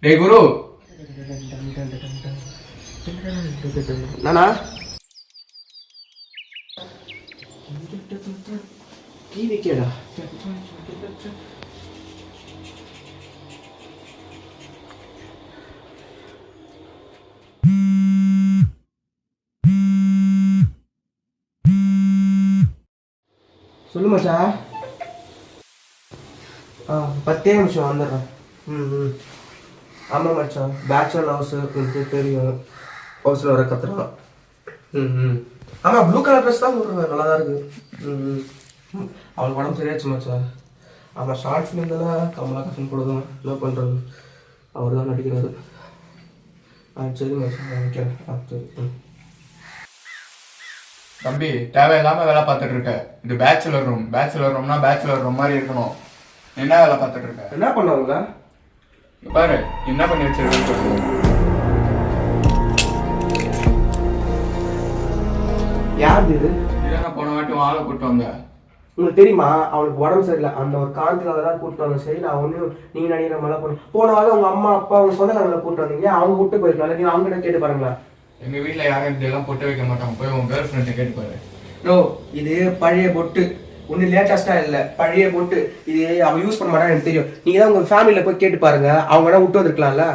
டேய் குரு நானா டிவி கேடா சொல்லு மச்சான். 10 நிமிஷம் வந்துடுறேன். ஆமாம் மச்சான், பேச்சுலர் ஹவுஸ் உங்களுக்கு தெரியும், ஹவுஸில் வர கத்துறான். ஆமாம், ப்ளூ கலர் ட்ரெஸ் தான் போடுறேன், நல்லா தான் இருக்குது. அவளுக்கு உடம்பு சரியாச்சு மச்சான். ஆமாம், ஷார்ட் ஃபிலிம்லாம் கமலஹாசன் போடுதான், என்ன பண்ணுறது, அவர் தான் நடிக்கிறாரு. சரி மச்சான், நான் வைக்கிறேன். சரி. தம்பி, தேவையில்லாம வேலை பார்த்துட்டு இருக்க. இது பேச்சுலர் ரூம்னா பேச்சுலர் ரூம் மாதிரி இருக்கணும். என்ன வேலை பார்த்துட்டு இருக்க? என்ன பண்ணுவாங்க பாரு, என்ன பண்ணி வச்சிருக்க. யாரு இது? இல்லைன்னா போன வாட்டி ஆளை கூப்பிட்டு வந்த. உங்களுக்கு தெரியுமா, அவனுக்கு உடம்பு சரியில்லை, அந்த ஒரு காரணத்துல தான் கூப்பிட்டு வந்தோம். சரி, நான் ஒன்றும் நீங்க நினைக்கிற மாதிரிலாம் போனோம். போன வாரம் உங்க அம்மா அப்பா அவங்க சொந்தக்காரங்களை கூப்பிட்டு வந்தீங்க, அவங்க கூப்பிட்டு போயிருக்காங்க. நீங்க அவங்க கிட்ட கேட்டு பாருங்களா. எங்க வீட்டுல யாரும் இப்படியெல்லாம் பொட்டு வைக்க மாட்டாங்க. போய் உங்க கேர்ள் ஃப்ரெண்டை கேட்டு பாரு. நோ, இது பழைய பொட்டு, ஒன்றும் லேட்டஸ்டா இல்லை, பழைய பொட்டு. இது அவன் யூஸ் பண்ண மாட்டான்னு எனக்கு தெரியும். நீங்க தான் உங்க ஃபேமிலியில போய் கேட்டு பாருங்க, அவங்க வேணா விட்டு வந்திருக்கலாம்ல.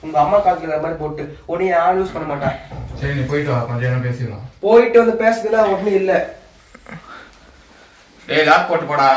உங்க அம்மா காலத்துல மாதிரி போட்டு ஒன்னும் யாரும் யூஸ் பண்ண மாட்டான். சரி, நீ போயிட்டு வா, கொஞ்சம் நேரம் பேசிடலாம். போயிட்டு வந்து பேசுறதுலாம் ஒன்றும் இல்லை. டேய், லாக் போட்டு போடா.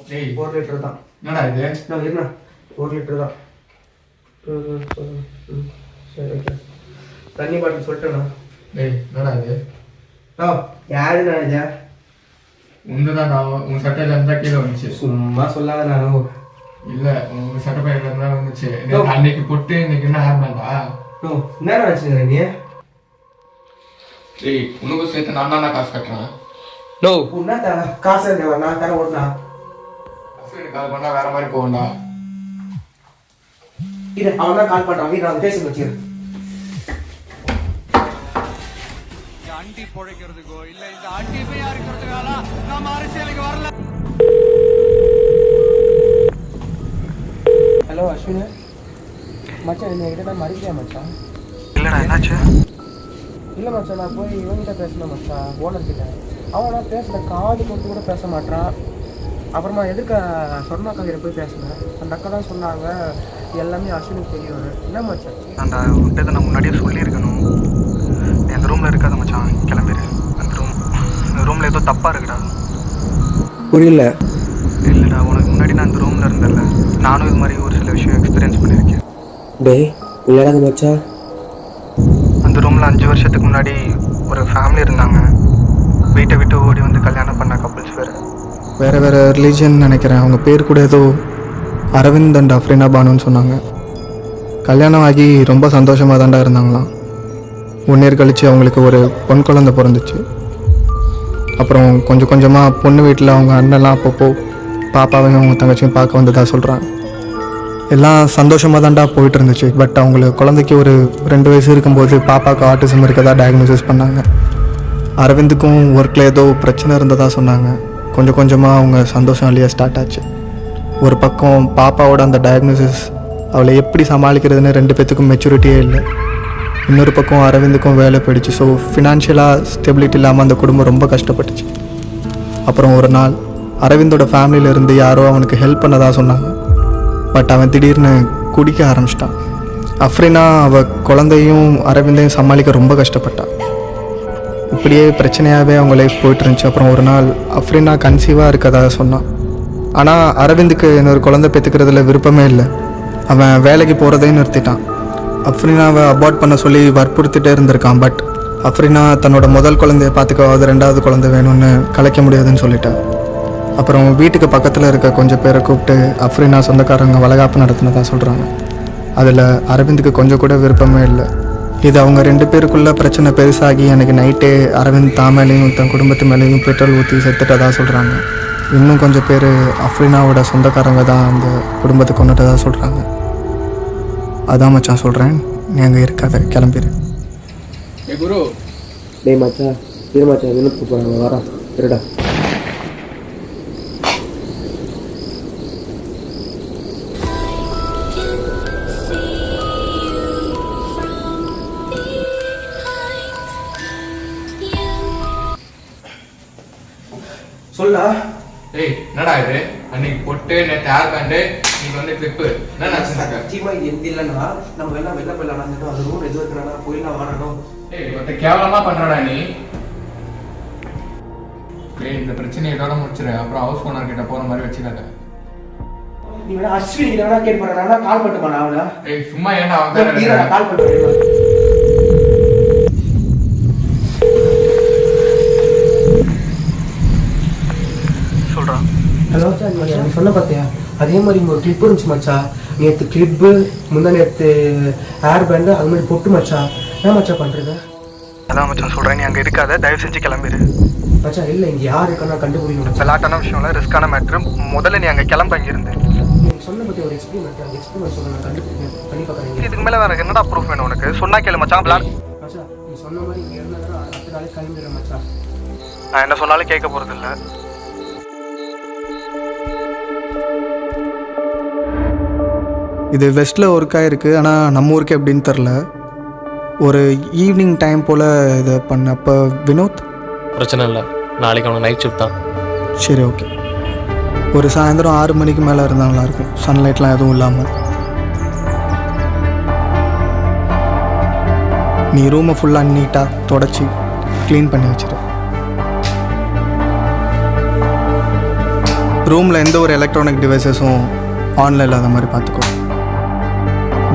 தண்ணி போட்டு ஒரு லிட்டர் தான். என்னடா இது? என்ன 1 லிட்டர் தான். சரி, தண்ணி பாட்டில் சொல்லிட்டேண்ணா. டேய், என்னடா இது? யாருண்ணா இது? உண்டுதான், உன் சட்டையில இருந்தா கீழே வந்துச்சு. சும்மா சொல்லாத. நானும் இல்ல, உங்க சட்டை பையில இருந்தா வந்துச்சு. அன்னைக்கு பொட்டு, இன்னைக்கு என்ன ஆரம்பா? என்ன நினைச்சுங்க நீ? டேய், உனக்கு சேர்த்து நான் தான் காசு கட்டுறேன். நோ, உன்ன காசு தேவை, நான் தர ஓடுனா. கால் பண்ணா வேற மாதிரி போகண்டா. இது அவன் தான் கால் பண்றான், வீட்டு நான் பேசி வச்சிரு. அண்டி பொழைக்கிறதுக்கோ இல்ல இந்த அண்டி போய் இருக்கிறதுக்கால நம்ம அரசியலுக்கு வரல. ஹலோ அஸ்வின் மச்சான், என்கிட்ட தான் மறிக்கலையா மச்சான்? இல்லைடா, என்னாச்சு? இல்லை மச்சான், நான் போய் இவங்கிட்ட பேசணும் மச்சான், ஓனர் கிட்ட. அவன் நான் பேசுகிற காது கொண்டு கூட பேச மாட்டான். அப்புறமா எதுக்கு சொர்ணா கவிரை போய் பேசுனேன். அந்த அக்கா தான் சொன்னாங்க எல்லாமே அஸ்வினுக்கு தெரியும். என்ன மச்சான்? அந்த உன்கிட்ட நான் முன்னாடியே சொல்லியிருக்கணும். அந்த ரூமில் இருக்காத மச்சான், கிளம்பிடு. அந்த ரூமில் ஏதோ தப்பாக இருக்குடா. புரியல. இல்லைடா, உனக்கு முன்னாடி நான் அந்த ரூமில் இருந்தேன்ல, நானும் இது மாதிரி ஒரு சில விஷயம் எக்ஸ்பீரியன்ஸ் பண்ணியிருக்கேன். டேய், விளையாடாத மச்சான். அந்த ரூமில் 5 வருஷத்துக்கு முன்னாடி ஒரு ஃபேமிலி இருந்தாங்க. வீட்டை விட்டு ஓடி வந்து கல்யாணம் பண்ண கப்புள்ஸ் வேறு ரிலீஜன் நினைக்கிறேன். அவங்க பேர் கூட ஏதோ அரவிந்த் அண்ட் அஃப்ரீனா பானுன்னு சொன்னாங்க. கல்யாணம் ஆகி ரொம்ப சந்தோஷமாக தாண்டா இருந்தாங்களாம். 1 இயர் கழித்து அவங்களுக்கு ஒரு பொன் குழந்தை பிறந்துச்சு. அப்புறம் கொஞ்சம் கொஞ்சமாக பொண்ணு வீட்டில் அவங்க அண்ணெல்லாம் அப்பப்போ பாப்பாவையும் அவங்க தங்கச்சியும் பார்க்க வந்ததாக சொல்கிறாங்க. எல்லாம் சந்தோஷமாக தாண்டா போயிட்டு இருந்துச்சு. பட் அவங்களுக்கு குழந்தைக்கு ஒரு 2 வயசு இருக்கும்போது பாப்பாவுக்கு ஆட்டிசம் இருக்கதா டயக்னோசிஸ் பண்ணாங்க. அரவிந்துக்கும் ஒர்க்கில் ஏதோ பிரச்சனை இருந்ததாக சொன்னாங்க. கொஞ்சம் கொஞ்சமாக அவங்க சந்தோஷம் இல்லையா ஸ்டார்ட் ஆச்சு. ஒரு பக்கம் பாப்பாவோட அந்த டயக்னோசிஸ் அவளை எப்படி சமாளிக்கிறதுன்னு 2 பேத்துக்கும் மெச்சூரிட்டியே இல்லை. இன்னொரு பக்கம் அரவிந்துக்கும் வேலை போயிடுச்சு. ஸோ ஃபினான்ஷியலாக ஸ்டெபிலிட்டி இல்லாமல் அந்த குடும்பம் ரொம்ப கஷ்டப்பட்டுச்சு. அப்புறம் ஒரு நாள் அரவிந்தோட ஃபேமிலியிலேருந்து யாரோ அவனுக்கு ஹெல்ப் பண்ணதாக சொன்னாங்க. பட் அவன் திடீர்னு குடிக்க ஆரம்பிச்சிட்டான். அஃப்ரினா அவள் குழந்தையும் அரவிந்தையும் சமாளிக்க ரொம்ப கஷ்டப்பட்டான். இப்படியே பிரச்சனையாகவே அவங்க லைஃப் போயிட்டு இருந்துச்சு. அப்புறம் ஒரு நாள் அஃப்ரினா கன்சீவாக இருக்கதாக சொன்னான். ஆனால் அரவிந்துக்கு இன்னொரு குழந்தை பெற்றுக்கிறதுல விருப்பமே இல்லை. அவன் வேலைக்கு போகிறதையும் நிறுத்திட்டான். அஃப்ரினாவை அபார்ட் பண்ண சொல்லி வற்புறுத்திட்டே இருந்திருக்கான். பட் அஃப்ரினா தன்னோட முதல் குழந்தைய பார்த்துக்காவது 2வது குழந்தை வேணும்னு கலைக்க முடியாதுன்னு சொல்லிட்டான். அப்புறம் வீட்டுக்கு பக்கத்தில் இருக்க கொஞ்சம் பேரை கூப்பிட்டு அஃப்ரினா சொந்தக்காரங்க வளகாப்பு நடத்தினதாக சொல்கிறாங்க. அதில் அரவிந்துக்கு கொஞ்சம் கூட விருப்பமே இல்லை. இது அவங்க 2 பேருக்குள்ளே பிரச்சனை பெருசாகி எனக்கு நைட்டே அரவிந்த் தான் மேலேயும் தன் குடும்பத்து மேலேயும் பெட்ரோல் ஊற்றி செத்துட்டதாக சொல்கிறாங்க. இன்னும் கொஞ்சம் பேர் அஃப்ரினாவோட சொந்தக்காரங்க தான் அந்த குடும்பத்தை கொண்டுட்டதாக சொல்கிறாங்க. அதான் மச்சான் சொல்கிறேன், நீ அங்கே இருக்காத, கிளம்பிடு. ஏ குரு, டேய் மச்சான், இரு மச்சான், வினோத் போகிறாங்க, வரான், இருடா. சொல்லா. ஏய் என்னடா இது? அன்னைக்கு பொட்டு, நேற்று ஹேர் பேண்டு, இன்னைக்கு வந்து கிளிப்பு. என்ன நினச்சிருக்க? சத்தியமா இது எந்த இல்லைன்னா நம்ம எல்லாம் வெளில போய் நடந்துட்டோம். அது ரூம் எது இருக்கிறனா போயிடலாம் வரணும். ஏய் ஒருத்த கேவலமா பண்றடா நீ. ஏய் இந்த பிரச்சனை இதோட முடிச்சிரு. அப்புறம் ஹவுஸ் ஓனர் கிட்ட போற மாதிரி வச்சுக்காத. நீ வேணா அஸ்வினி கிட்ட வேணா கேட் பண்ணா கால் பண்ணிட்டு போனா அவள. ஏய் சும்மா ஏன்டா அவங்க கால் பண்ணிட்டு சொல்கிறான். ஹலோ சார், நீ சொன்ன பார்த்தியா அதே மாதிரி இங்கே ஒரு கிளிப்பு இருந்துச்சு மச்சா. நேற்று கிளிப்பு, முந்தா நேற்று ஹேர் பேண்டு, அது மாதிரி பொட்டு மச்சா. என்ன மச்சா பண்ணுறது? அதான் மச்சான் சொல்கிறேன், நீ அங்கே இருக்காத, தயவு செஞ்சு கிளம்பிடு. மச்சா இல்லை, இங்கே யார் இருக்கா கண்டுபிடிக்கணும். விளாட்டான விஷயம்ல, ரிஸ்க்கான மேட்ரு. முதல்ல நீ அங்கே கிளம்ப இருந்து. நீ சொன்ன பற்றி ஒரு எக்ஸ்பீரியன்ஸ், அந்த எக்ஸ்பீரியன்ஸ் சொல்ல நான் கண்டுபிடிக்கிறேன், பண்ணி பார்க்குறேன். இதுக்கு மேலே வேறு என்னடா ப்ரூஃப் வேணும் உனக்கு? சொன்னா கேளு மச்சான். மச்சா நீ சொன்ன மாதிரி இங்கே இருந்தால் அடுத்த நாளைக்கு கிளம்பிடுறேன் மச்சா. நான் என்ன சொன்னாலும் கேட்க போகிறதில்ல. இது வெஸ்ட்டில் ஒர்க்காக இருக்குது, ஆனால் நம்ம ஊருக்கு எப்படின்னு தெரில. ஒரு ஈவினிங் டைம் போல் இதை பண்ண. அப்போ வினோத் பிரச்சனை இல்லை, நாளைக்கு அவனுக்கு நைட் ஷிஃப்ட் தான். சரி ஓகே. ஒரு சாயந்தரம் 6 மணிக்கு மேலே இருந்தால் நல்லாயிருக்கும், சன்லைட்லாம் எதுவும் இல்லாமல். நீ ரூமை ஃபுல்லாக நீட்டாக தொடச்சி க்ளீன் பண்ணி வச்சிரு. ரூமில் எந்த ஒரு எலக்ட்ரானிக் டிவைசஸும் ஆனில் இல்லாத மாதிரி பார்த்துக்கோ.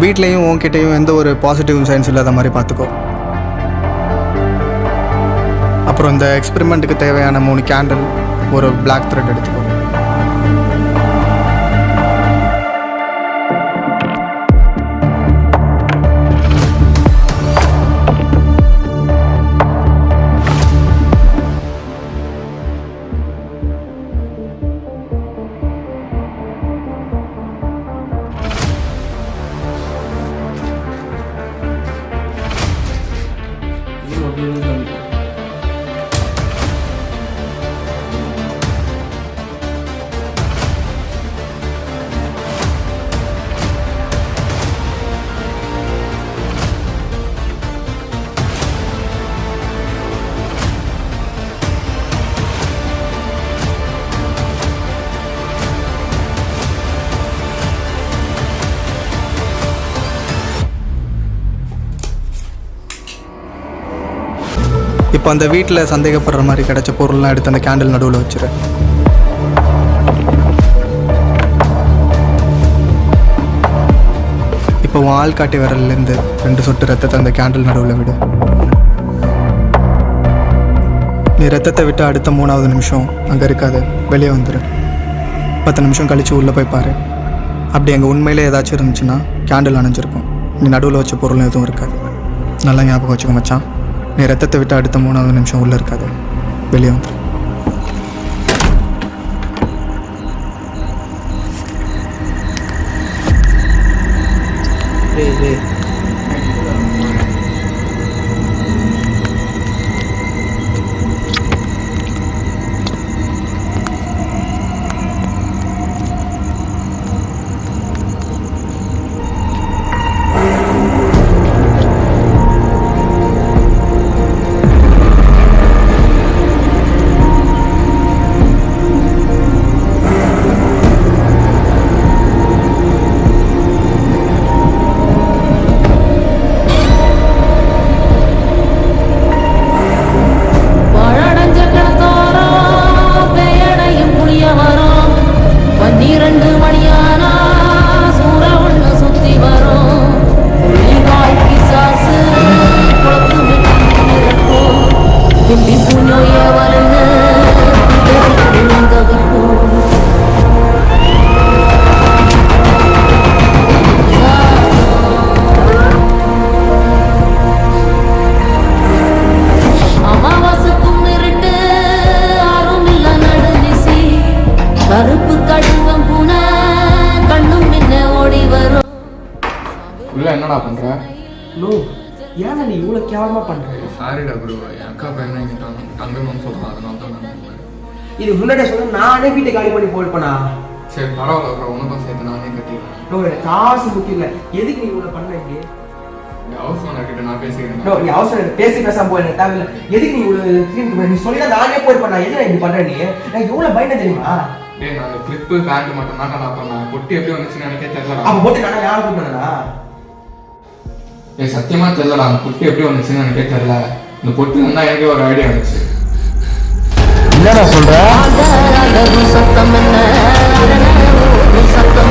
வீட்லேயும் உன்கிட்டையும் எந்த ஒரு பாசிட்டிவ் சைன்ஸ் இல்லாத மாதிரி பார்த்துக்கோ. அப்புறம் இந்த எக்ஸ்பெரிமெண்ட்டுக்கு தேவையான 3 கேண்டில், ஒரு பிளாக் த்ரெட் எடுத்துக்கோ. இப்போ அந்த வீட்டில் சந்தேகப்படுற மாதிரி கிடைச்ச பொருள்லாம் எடுத்து அந்த கேண்டில் நடுவில் வச்சிரு. இப்போ உன் ஆள்காட்டி விரல்லேருந்து 2 சொட்டு ரத்தத்தை அந்த கேண்டில் நடுவில் விடு. நீ ரத்தத்தை விட்டு அடுத்த 3வது நிமிஷம் அங்கே இருக்காது, வெளியே வந்துடு. 10 நிமிஷம் கழித்து உள்ளே போய் பாரு. அப்படி அங்கே உண்மையிலே ஏதாச்சும் இருந்துச்சுன்னா கேண்டில் அணைஞ்சிருக்கும். நீ நடுவில் வச்ச பொருள் எதுவும் இருக்காது. நல்லா ஞாபகம் வச்சுக்க மச்சான். நீ ரத்தத்தை விட்டு அடுத்த 3வது நிமிஷம் உள்ளே இருக்காது, வெளியே வந்துடு. பண்ணுறேன். நோ, ஏன்னா நீ இவ்வளோ கேவலமாக பண்ணுற? சாரிடா ப்ரோ, என் அக்கா பையனை இங்கே தங்கணும்னு சொல்கிறான், அதனால தான் நான் பண்ணுவேன். இது முன்னாடியே சொன்ன நானே வீட்டை காலி பண்ணி போயிருப்பேனா? சரி பரவாயில்ல ப்ரோ, உனக்கும் சேர்த்து நானே கட்டிடுறேன். நோ, எனக்கு காசு முக்கியம் இல்லை. எதுக்கு நீ இவ்வளோ பண்ண? இப்படி ஹவுஸ் ஓனர்கிட்ட நான் பேசிக்கிறேன். நோ, நீ அவசரம் பேசாம போய் எனக்கு தேவையில்லை. எதுக்கு நீ இவ்வளோ க்ளீன் பண்ண? நீ சொல்லி தான் நானே போயிருப்பேன். எதுக்கு இப்படி பண்ணுற நீ? நான் எவ்வளோ பயந்த தெரியுமா? டேய், நான் அந்த கிளிப்பு பேண்ட் மட்டும் தான் நான் பண்ணேன். பொட்டி எப்படி வந்துச்சுன்னு எனக்கே தெரியல. அப்போ போட்டு நானே யாரும் கூப்பிட்டா? ஏய் சத்தியமா தெரியலடா, அந்த பொட்டி எப்படி வந்துச்சுன்னு எனக்கே தெரியல. இந்த பொட்டி வந்தா எனக்கே ஒரு ஐடியா வந்துச்சு. என்னடா சொல்ற? சத்தம் என்ன சத்தம்